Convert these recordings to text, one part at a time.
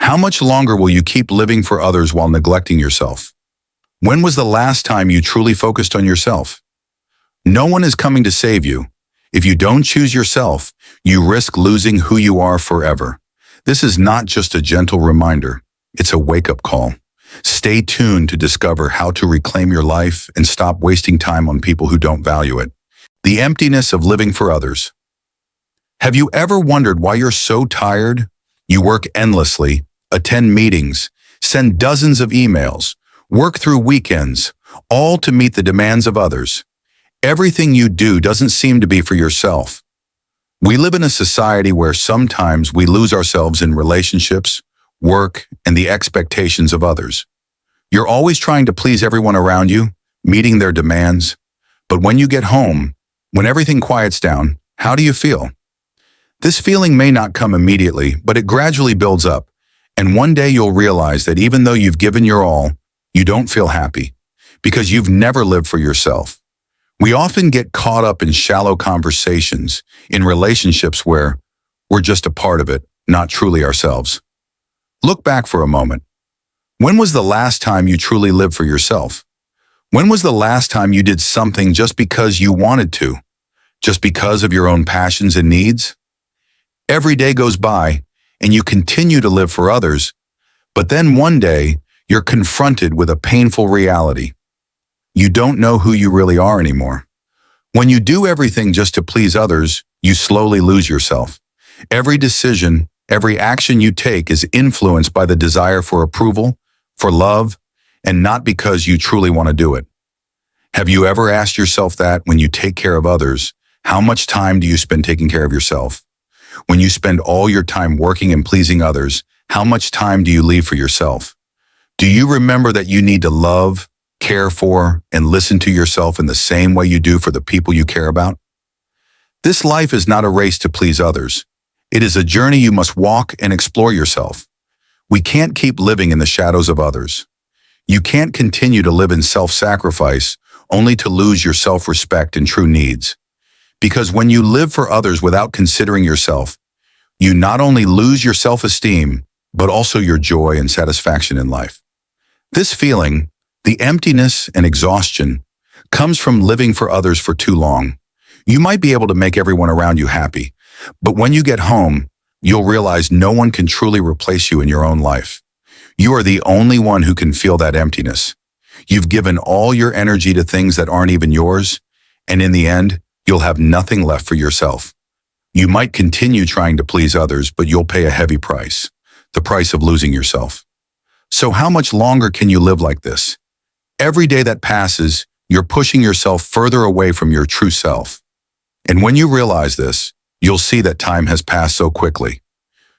How much longer will you keep living for others while neglecting yourself? When was the last time you truly focused on yourself? No one is coming to save you. If you don't choose yourself, you risk losing who you are forever. This is not just a gentle reminder, it's a wake-up call. Stay tuned to discover how to reclaim your life and stop wasting time on people who don't value it. The emptiness of living for others. Have you ever wondered why you're so tired? You work endlessly, attend meetings, send dozens of emails, work through weekends, all to meet the demands of others. Everything you do doesn't seem to be for yourself. We live in a society where sometimes we lose ourselves in relationships, work, and the expectations of others. You're always trying to please everyone around you, meeting their demands. But when you get home, when everything quiets down, how do you feel? This feeling may not come immediately, but it gradually builds up. And one day you'll realize that even though you've given your all, you don't feel happy because you've never lived for yourself. We often get caught up in shallow conversations, in relationships where we're just a part of it, not truly ourselves. Look back for a moment. When was the last time you truly lived for yourself? When was the last time you did something just because you wanted to? Just because of your own passions and needs? Every day goes by, and you continue to live for others, but then one day, you're confronted with a painful reality. You don't know who you really are anymore. When you do everything just to please others, you slowly lose yourself. Every decision, every action you take is influenced by the desire for approval, for love, and not because you truly want to do it. Have you ever asked yourself that when you take care of others, how much time do you spend taking care of yourself? When you spend all your time working and pleasing others, how much time do you leave for yourself? Do you remember that you need to love, care for, and listen to yourself in the same way you do for the people you care about? This life is not a race to please others. It is a journey you must walk and explore yourself. We can't keep living in the shadows of others. You can't continue to live in self-sacrifice only to lose your self-respect and true needs. Because when you live for others without considering yourself, you not only lose your self-esteem, but also your joy and satisfaction in life. This feeling, the emptiness and exhaustion, comes from living for others for too long. You might be able to make everyone around you happy, but when you get home, you'll realize no one can truly replace you in your own life. You are the only one who can feel that emptiness. You've given all your energy to things that aren't even yours, and in the end, you'll have nothing left for yourself. You might continue trying to please others, but you'll pay a heavy price, the price of losing yourself. So how much longer can you live like this? Every day that passes, you're pushing yourself further away from your true self. And when you realize this, you'll see that time has passed so quickly.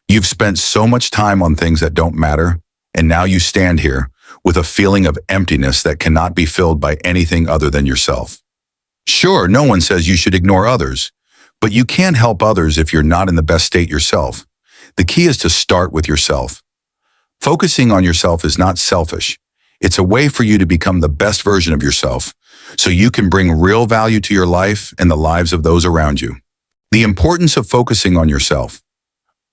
You've spent so much time on things that don't matter, and now you stand here with a feeling of emptiness that cannot be filled by anything other than yourself. Sure, no one says you should ignore others, but you can't help others if you're not in the best state yourself. The key is to start with yourself. Focusing on yourself is not selfish. It's a way for you to become the best version of yourself, so you can bring real value to your life and the lives of those around you. The importance of focusing on yourself.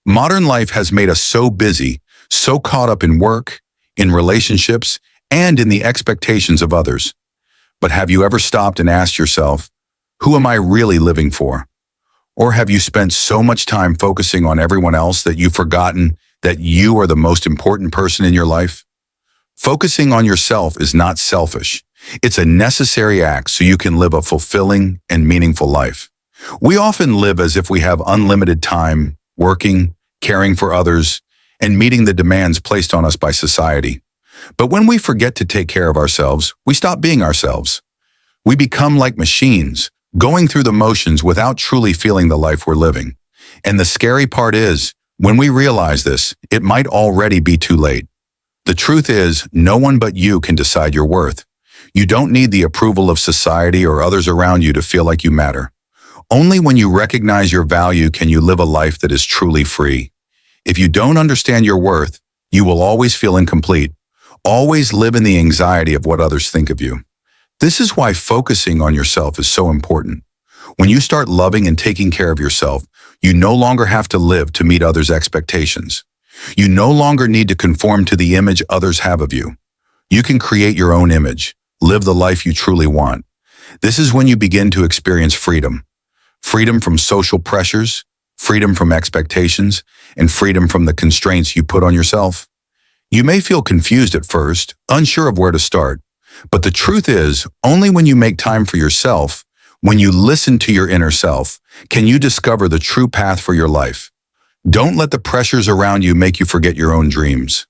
Modern life has made us so busy, so caught up in work, in relationships, and in the expectations of others. But have you ever stopped and asked yourself, who am I really living for? Or have you spent so much time focusing on everyone else that you've forgotten that you are the most important person in your life? Focusing on yourself is not selfish. It's a necessary act so you can live a fulfilling and meaningful life. We often live as if we have unlimited time, working, caring for others, and meeting the demands placed on us by society. But when we forget to take care of ourselves, we stop being ourselves. We become like machines, going through the motions without truly feeling the life we're living. And the scary part is, when we realize this, it might already be too late. The truth is, no one but you can decide your worth. You don't need the approval of society or others around you to feel like you matter. Only when you recognize your value can you live a life that is truly free. If you don't understand your worth, you will always feel incomplete, always live in the anxiety of what others think of you. This is why focusing on yourself is so important. When you start loving and taking care of yourself, you no longer have to live to meet others' expectations. You no longer need to conform to the image others have of you. You can create your own image, live the life you truly want. This is when you begin to experience freedom. Freedom from social pressures, freedom from expectations, and freedom from the constraints you put on yourself. You may feel confused at first, unsure of where to start, but the truth is, only when you make time for yourself, when you listen to your inner self, can you discover the true path for your life. Don't let the pressures around you make you forget your own dreams.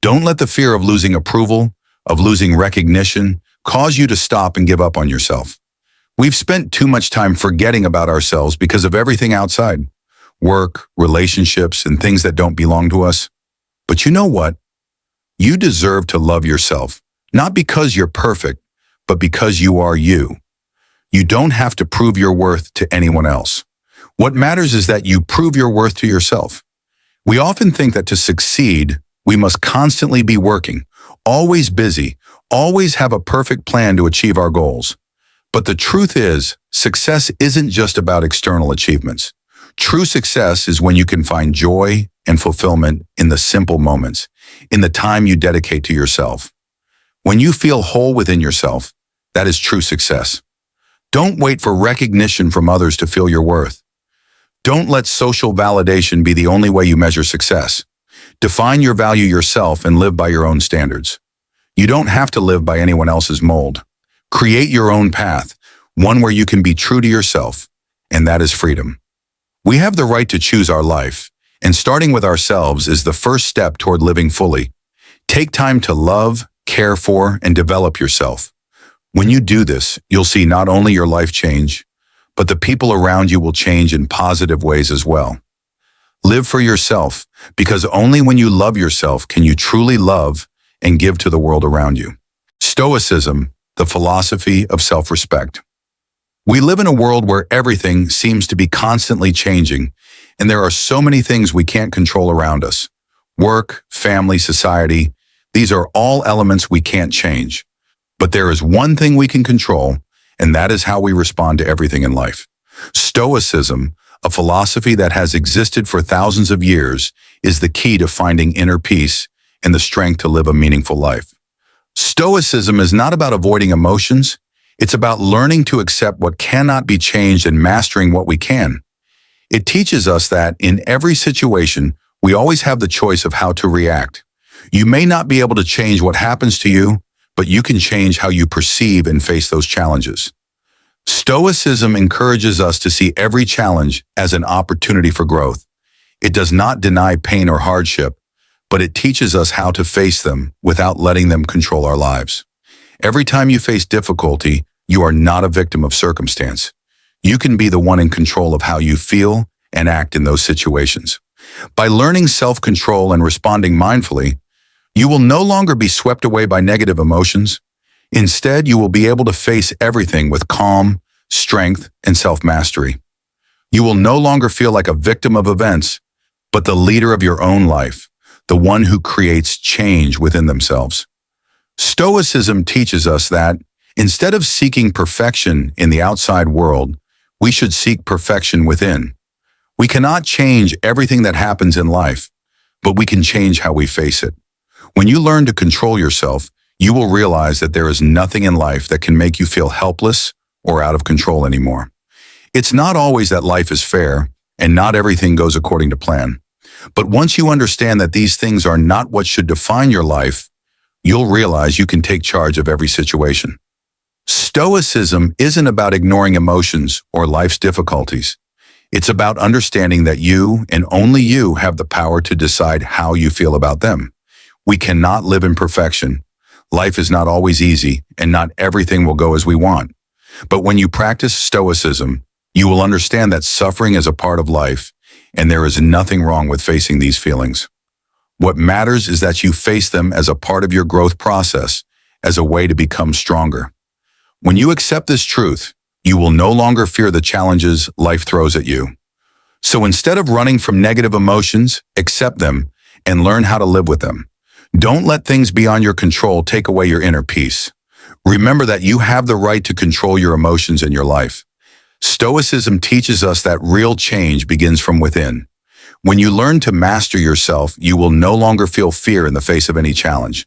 Don't let the fear of losing approval, of losing recognition, cause you to stop and give up on yourself. We've spent too much time forgetting about ourselves because of everything outside. Work, relationships, and things that don't belong to us. But you know what? You deserve to love yourself, not because you're perfect, but because you are you. You don't have to prove your worth to anyone else. What matters is that you prove your worth to yourself. We often think that to succeed, we must constantly be working, always busy, always have a perfect plan to achieve our goals. But the truth is, success isn't just about external achievements. True success is when you can find joy and fulfillment in the simple moments, in the time you dedicate to yourself. When you feel whole within yourself, that is true success. Don't wait for recognition from others to feel your worth. Don't let social validation be the only way you measure success. Define your value yourself and live by your own standards. You don't have to live by anyone else's mold. Create your own path, one where you can be true to yourself, and that is freedom. We have the right to choose our life, and starting with ourselves is the first step toward living fully. Take time to love, care for, and develop yourself. When you do this, you'll see not only your life change, but the people around you will change in positive ways as well. Live for yourself, because only when you love yourself can you truly love and give to the world around you. Stoicism, the philosophy of self-respect. We live in a world where everything seems to be constantly changing, and there are so many things we can't control around us. Work, family, society, these are all elements we can't change. But there is one thing we can control, and that is how we respond to everything in life. Stoicism, a philosophy that has existed for thousands of years, is the key to finding inner peace and the strength to live a meaningful life. Stoicism is not about avoiding emotions. It's about learning to accept what cannot be changed and mastering what we can. It teaches us that in every situation, we always have the choice of how to react. You may not be able to change what happens to you, but you can change how you perceive and face those challenges. Stoicism encourages us to see every challenge as an opportunity for growth. It does not deny pain or hardship, but it teaches us how to face them without letting them control our lives. Every time you face difficulty, you are not a victim of circumstance. You can be the one in control of how you feel and act in those situations. By learning self-control and responding mindfully, you will no longer be swept away by negative emotions. Instead, you will be able to face everything with calm, strength, and self-mastery. You will no longer feel like a victim of events, but the leader of your own life, the one who creates change within themselves. Stoicism teaches us that instead of seeking perfection in the outside world, we should seek perfection within. We cannot change everything that happens in life, but we can change how we face it. When you learn to control yourself, you will realize that there is nothing in life that can make you feel helpless or out of control anymore. It's not always that life is fair, and not everything goes according to plan. But once you understand that these things are not what should define your life, you'll realize you can take charge of every situation. Stoicism isn't about ignoring emotions or life's difficulties. It's about understanding that you and only you have the power to decide how you feel about them. We cannot live in perfection. Life is not always easy, and not everything will go as we want. But when you practice Stoicism, you will understand that suffering is a part of life, and there is nothing wrong with facing these feelings. What matters is that you face them as a part of your growth process, as a way to become stronger. When you accept this truth, you will no longer fear the challenges life throws at you. So instead of running from negative emotions, accept them and learn how to live with them. Don't let things beyond your control take away your inner peace. Remember that you have the right to control your emotions in your life. Stoicism teaches us that real change begins from within. When you learn to master yourself, you will no longer feel fear in the face of any challenge.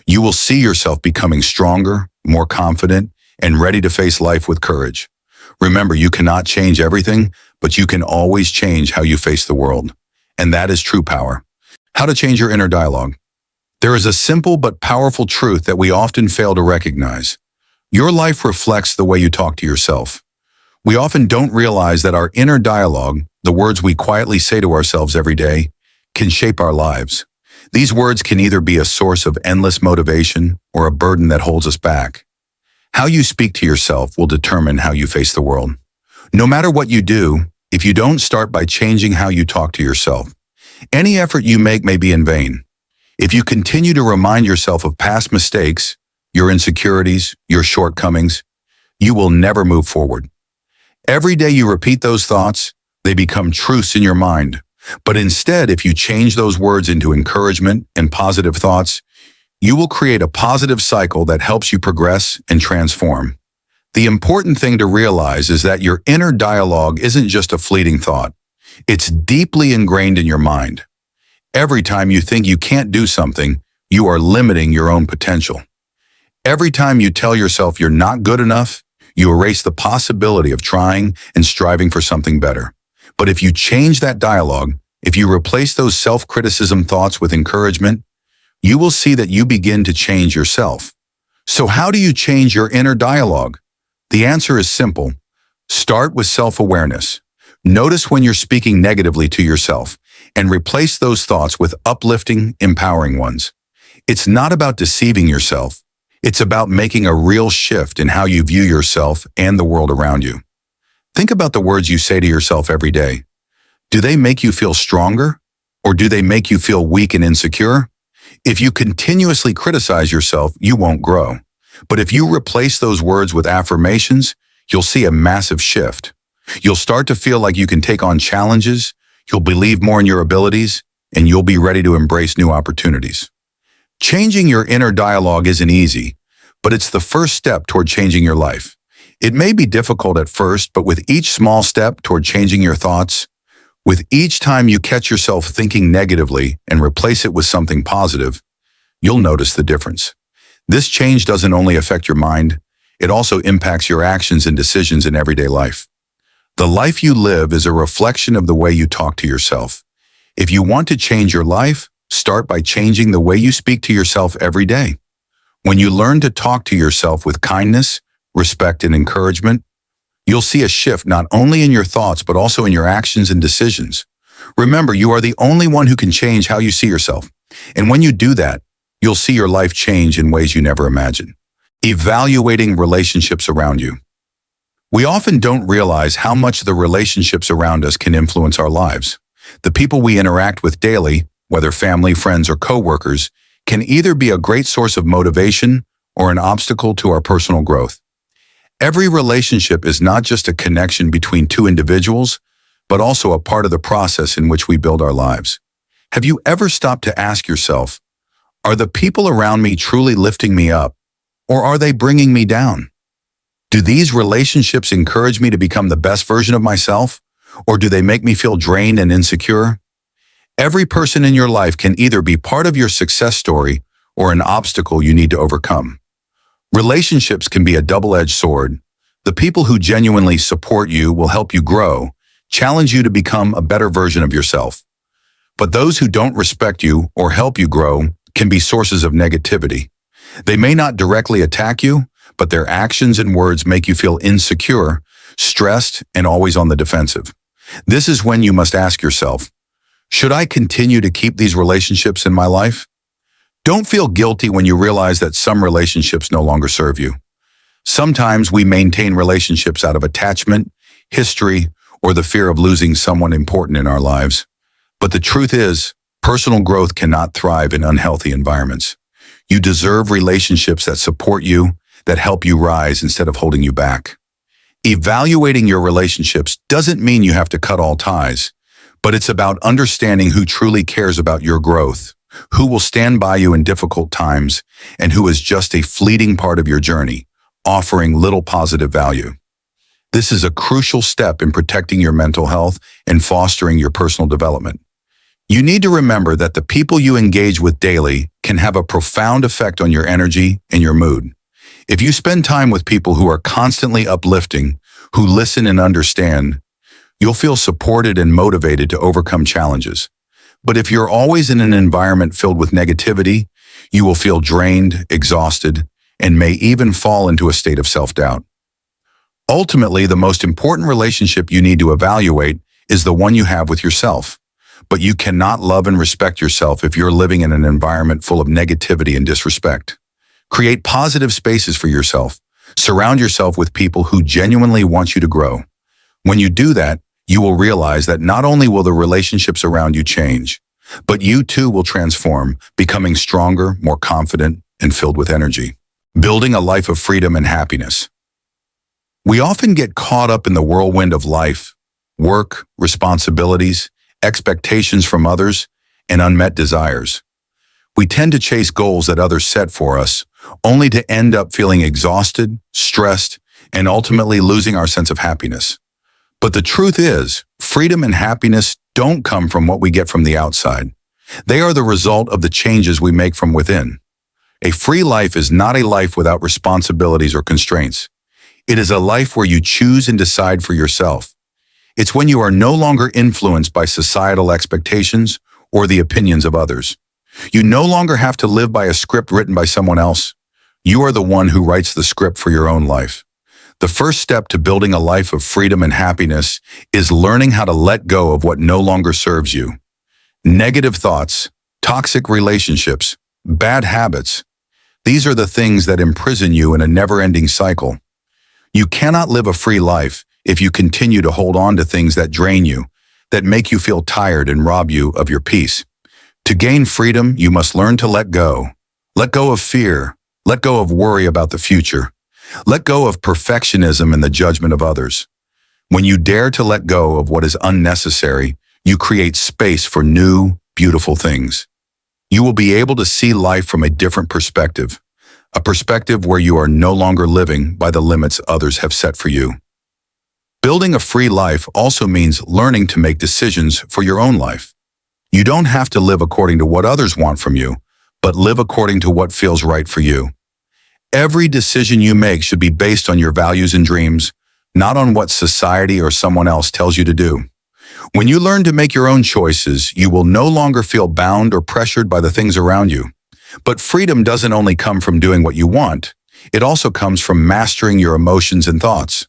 You will see yourself becoming stronger, more confident, and ready to face life with courage. Remember, you cannot change everything, but you can always change how you face the world. And that is true power. How to change your inner dialogue. There is a simple but powerful truth that we often fail to recognize. Your life reflects the way you talk to yourself. We often don't realize that our inner dialogue, the words we quietly say to ourselves every day, can shape our lives. These words can either be a source of endless motivation or a burden that holds us back. How you speak to yourself will determine how you face the world. No matter what you do, if you don't start by changing how you talk to yourself, any effort you make may be in vain. If you continue to remind yourself of past mistakes, your insecurities, your shortcomings, you will never move forward. Every day you repeat those thoughts, they become truths in your mind. But instead, if you change those words into encouragement and positive thoughts, you will create a positive cycle that helps you progress and transform. The important thing to realize is that your inner dialogue isn't just a fleeting thought. It's deeply ingrained in your mind. Every time you think you can't do something, you are limiting your own potential. Every time you tell yourself you're not good enough, you erase the possibility of trying and striving for something better. But if you change that dialogue, if you replace those self-criticism thoughts with encouragement, you will see that you begin to change yourself. So how do you change your inner dialogue? The answer is simple. Start with self-awareness. Notice when you're speaking negatively to yourself and replace those thoughts with uplifting, empowering ones. It's not about deceiving yourself. It's about making a real shift in how you view yourself and the world around you. Think about the words you say to yourself every day. Do they make you feel stronger, or do they make you feel weak and insecure? If you continuously criticize yourself, you won't grow. But if you replace those words with affirmations, you'll see a massive shift. You'll start to feel like you can take on challenges, you'll believe more in your abilities, and you'll be ready to embrace new opportunities. Changing your inner dialogue isn't easy, but it's the first step toward changing your life. It may be difficult at first, but with each small step toward changing your thoughts, with each time you catch yourself thinking negatively and replace it with something positive, you'll notice the difference. This change doesn't only affect your mind, it also impacts your actions and decisions in everyday life. The life you live is a reflection of the way you talk to yourself. If you want to change your life, start by changing the way you speak to yourself every day. When you learn to talk to yourself with kindness, respect, and encouragement, you'll see a shift not only in your thoughts but also in your actions and decisions. Remember, you are the only one who can change how you see yourself. And when you do that, you'll see your life change in ways you never imagined. Evaluating relationships around you. We often don't realize how much the relationships around us can influence our lives. The people we interact with daily, whether family, friends, or coworkers, can either be a great source of motivation or an obstacle to our personal growth. Every relationship is not just a connection between two individuals, but also a part of the process in which we build our lives. Have you ever stopped to ask yourself, are the people around me truly lifting me up, or are they bringing me down? Do these relationships encourage me to become the best version of myself, or do they make me feel drained and insecure? Every person in your life can either be part of your success story or an obstacle you need to overcome. Relationships can be a double-edged sword. The people who genuinely support you will help you grow, challenge you to become a better version of yourself. But those who don't respect you or help you grow can be sources of negativity. They may not directly attack you, but their actions and words make you feel insecure, stressed, and always on the defensive. This is when you must ask yourself, should I continue to keep these relationships in my life? Don't feel guilty when you realize that some relationships no longer serve you. Sometimes we maintain relationships out of attachment, history, or the fear of losing someone important in our lives. But the truth is, personal growth cannot thrive in unhealthy environments. You deserve relationships that support you, that help you rise instead of holding you back. Evaluating your relationships doesn't mean you have to cut all ties, but it's about understanding who truly cares about your growth, who will stand by you in difficult times, and who is just a fleeting part of your journey, offering little positive value. This is a crucial step in protecting your mental health and fostering your personal development. You need to remember that the people you engage with daily can have a profound effect on your energy and your mood. If you spend time with people who are constantly uplifting, who listen and understand, you'll feel supported and motivated to overcome challenges. But if you're always in an environment filled with negativity, you will feel drained, exhausted, and may even fall into a state of self-doubt. Ultimately, the most important relationship you need to evaluate is the one you have with yourself. But you cannot love and respect yourself if you're living in an environment full of negativity and disrespect. Create positive spaces for yourself. Surround yourself with people who genuinely want you to grow. When you do that, you will realize that not only will the relationships around you change, but you too will transform, becoming stronger, more confident, and filled with energy. Building a life of freedom and happiness. We often get caught up in the whirlwind of life, work, responsibilities, expectations from others, and unmet desires. We tend to chase goals that others set for us, only to end up feeling exhausted, stressed, and ultimately losing our sense of happiness. But the truth is, freedom and happiness don't come from what we get from the outside. They are the result of the changes we make from within. A free life is not a life without responsibilities or constraints. It is a life where you choose and decide for yourself. It's when you are no longer influenced by societal expectations or the opinions of others. You no longer have to live by a script written by someone else. You are the one who writes the script for your own life. The first step to building a life of freedom and happiness is learning how to let go of what no longer serves you. Negative thoughts, toxic relationships, bad habits. These are the things that imprison you in a never-ending cycle. You cannot live a free life if you continue to hold on to things that drain you, that make you feel tired and rob you of your peace. To gain freedom, you must learn to let go. Let go of fear. Let go of worry about the future. Let go of perfectionism and the judgment of others. When you dare to let go of what is unnecessary, you create space for new, beautiful things. You will be able to see life from a different perspective, a perspective where you are no longer living by the limits others have set for you. Building a free life also means learning to make decisions for your own life. You don't have to live according to what others want from you, but live according to what feels right for you. Every decision you make should be based on your values and dreams, not on what society or someone else tells you to do. When you learn to make your own choices, you will no longer feel bound or pressured by the things around you. But freedom doesn't only come from doing what you want, it also comes from mastering your emotions and thoughts.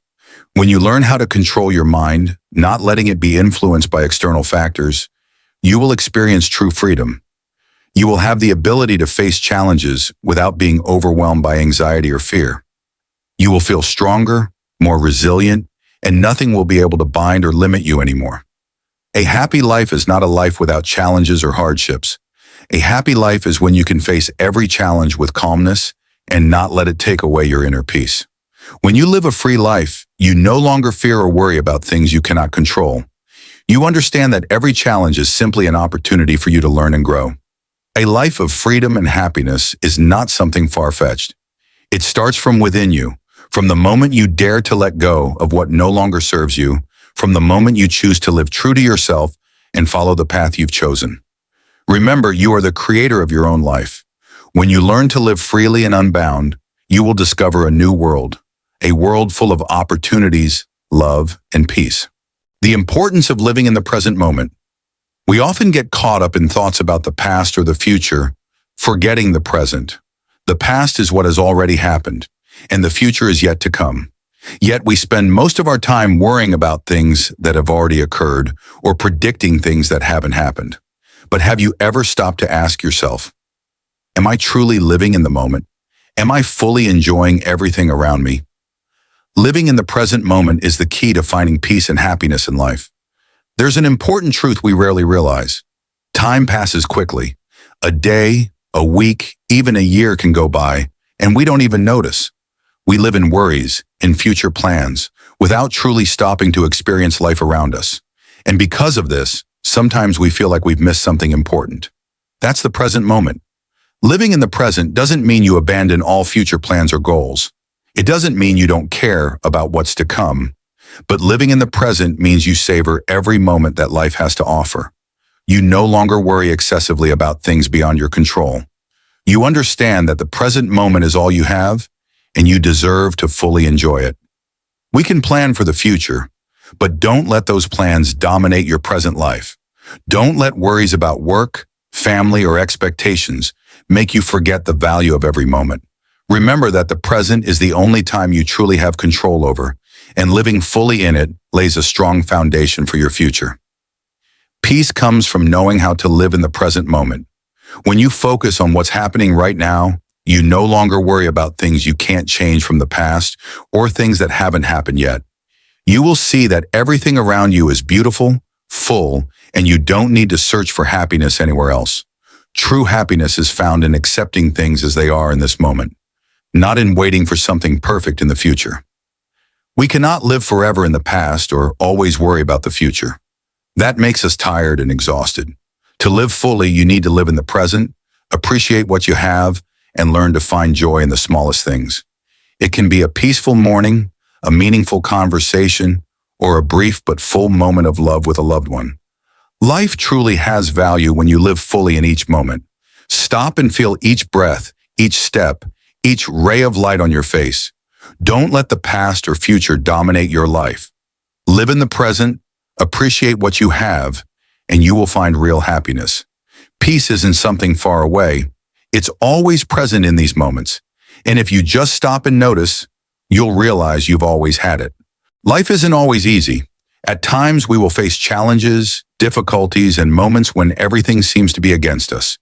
When you learn how to control your mind, not letting it be influenced by external factors, you will experience true freedom. You will have the ability to face challenges without being overwhelmed by anxiety or fear. You will feel stronger, more resilient, and nothing will be able to bind or limit you anymore. A happy life is not a life without challenges or hardships. A happy life is when you can face every challenge with calmness and not let it take away your inner peace. When you live a free life, you no longer fear or worry about things you cannot control. You understand that every challenge is simply an opportunity for you to learn and grow. A life of freedom and happiness is not something far-fetched. It starts from within you, from the moment you dare to let go of what no longer serves you, from the moment you choose to live true to yourself and follow the path you've chosen. Remember, you are the creator of your own life. When you learn to live freely and unbound, you will discover a new world, a world full of opportunities, love, and peace. The importance of living in the present moment. We often get caught up in thoughts about the past or the future, forgetting the present. The past is what has already happened, and the future is yet to come. Yet we spend most of our time worrying about things that have already occurred or predicting things that haven't happened. But have you ever stopped to ask yourself, am I truly living in the moment? Am I fully enjoying everything around me? Living in the present moment is the key to finding peace and happiness in life. There's an important truth we rarely realize. Time passes quickly. A day, a week, even a year can go by, and we don't even notice. We live in worries, in future plans, without truly stopping to experience life around us. And because of this, sometimes we feel like we've missed something important. That's the present moment. Living in the present doesn't mean you abandon all future plans or goals. It doesn't mean you don't care about what's to come. But living in the present means you savor every moment that life has to offer. You no longer worry excessively about things beyond your control. You understand that the present moment is all you have, and you deserve to fully enjoy it. We can plan for the future, but don't let those plans dominate your present life. Don't let worries about work, family, or expectations make you forget the value of every moment. Remember that the present is the only time you truly have control over, and living fully in it lays a strong foundation for your future. Peace comes from knowing how to live in the present moment. When you focus on what's happening right now, you no longer worry about things you can't change from the past or things that haven't happened yet. You will see that everything around you is beautiful, full, and you don't need to search for happiness anywhere else. True happiness is found in accepting things as they are in this moment, not in waiting for something perfect in the future. We cannot live forever in the past or always worry about the future. That makes us tired and exhausted. To live fully, you need to live in the present, appreciate what you have, and learn to find joy in the smallest things. It can be a peaceful morning, a meaningful conversation, or a brief but full moment of love with a loved one. Life truly has value when you live fully in each moment. Stop and feel each breath, each step, each ray of light on your face. Don't let the past or future dominate your life. Live in the present, appreciate what you have, and you will find real happiness. Peace isn't something far away. It's always present in these moments. And if you just stop and notice, you'll realize you've always had it. Life isn't always easy. At times, we will face challenges, difficulties, and moments when everything seems to be against us.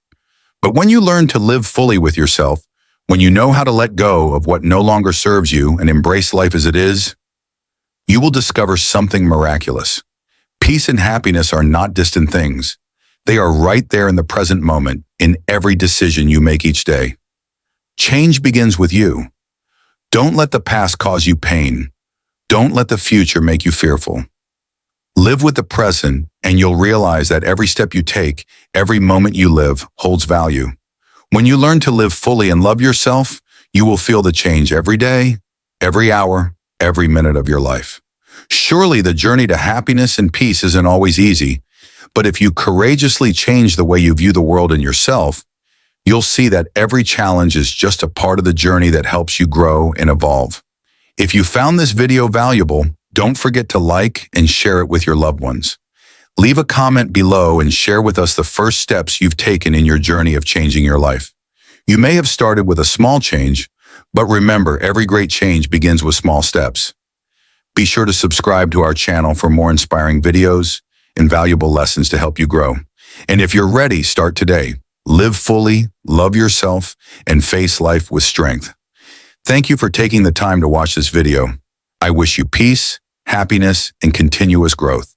But when you learn to live fully with yourself, when you know how to let go of what no longer serves you and embrace life as it is, you will discover something miraculous. Peace and happiness are not distant things. They are right there in the present moment, in every decision you make each day. Change begins with you. Don't let the past cause you pain. Don't let the future make you fearful. Live with the present, and you'll realize that every step you take, every moment you live, holds value. When you learn to live fully and love yourself, you will feel the change every day, every hour, every minute of your life. Surely the journey to happiness and peace isn't always easy, but if you courageously change the way you view the world and yourself, you'll see that every challenge is just a part of the journey that helps you grow and evolve. If you found this video valuable, don't forget to like and share it with your loved ones. Leave a comment below and share with us the first steps you've taken in your journey of changing your life. You may have started with a small change, but remember, every great change begins with small steps. Be sure to subscribe to our channel for more inspiring videos and valuable lessons to help you grow. And if you're ready, start today. Live fully, love yourself, and face life with strength. Thank you for taking the time to watch this video. I wish you peace, happiness, and continuous growth.